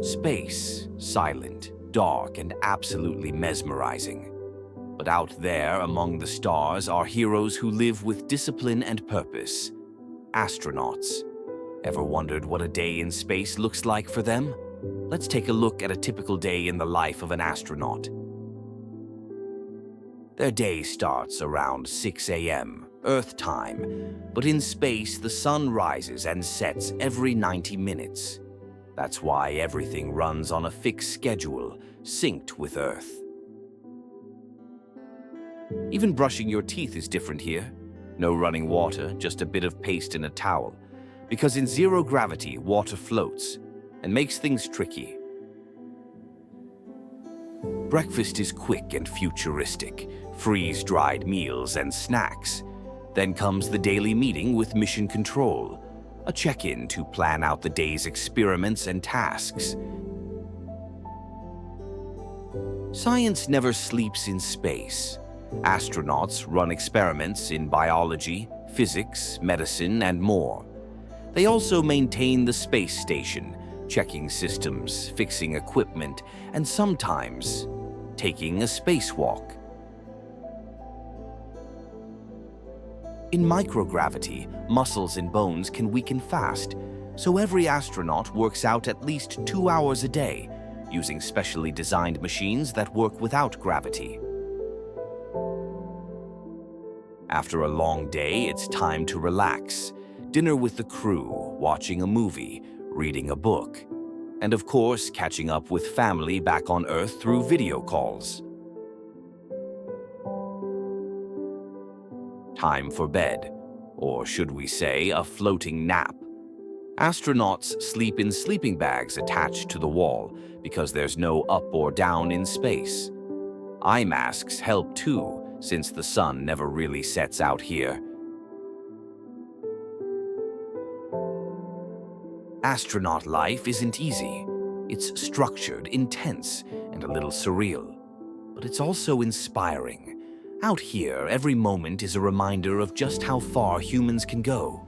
Space, silent, dark, and absolutely mesmerizing. But out there among the stars are heroes who live with discipline and purpose. Astronauts. Ever wondered what a day in space looks like for them? Let's take a look at a typical day in the life of an astronaut. Their day starts around 6 a.m., Earth time, but in space the sun rises and sets every 90 minutes. That's why everything runs on a fixed schedule, synced with Earth. Even brushing your teeth is different here. No running water, just a bit of paste in a towel. Because in zero gravity, water floats and makes things tricky. Breakfast is quick and futuristic, freeze-dried meals and snacks. Then comes the daily meeting with Mission Control, a check-in to plan out the day's experiments and tasks. Science never sleeps in space. Astronauts run experiments in biology, physics, medicine, and more. They also maintain the space station, checking systems, fixing equipment, and sometimes taking a spacewalk. In microgravity, muscles and bones can weaken fast, so every astronaut works out at least 2 hours a day, using specially designed machines that work without gravity. After a long day, it's time to relax. Dinner with the crew, watching a movie, reading a book, and of course, catching up with family back on Earth through video calls. Time for bed, or should we say, a floating nap. Astronauts sleep in sleeping bags attached to the wall because there's no up or down in space. Eye masks help too, since the sun never really sets out here. Astronaut life isn't easy. It's structured, intense, and a little surreal. But it's also inspiring. Out here, every moment is a reminder of just how far humans can go.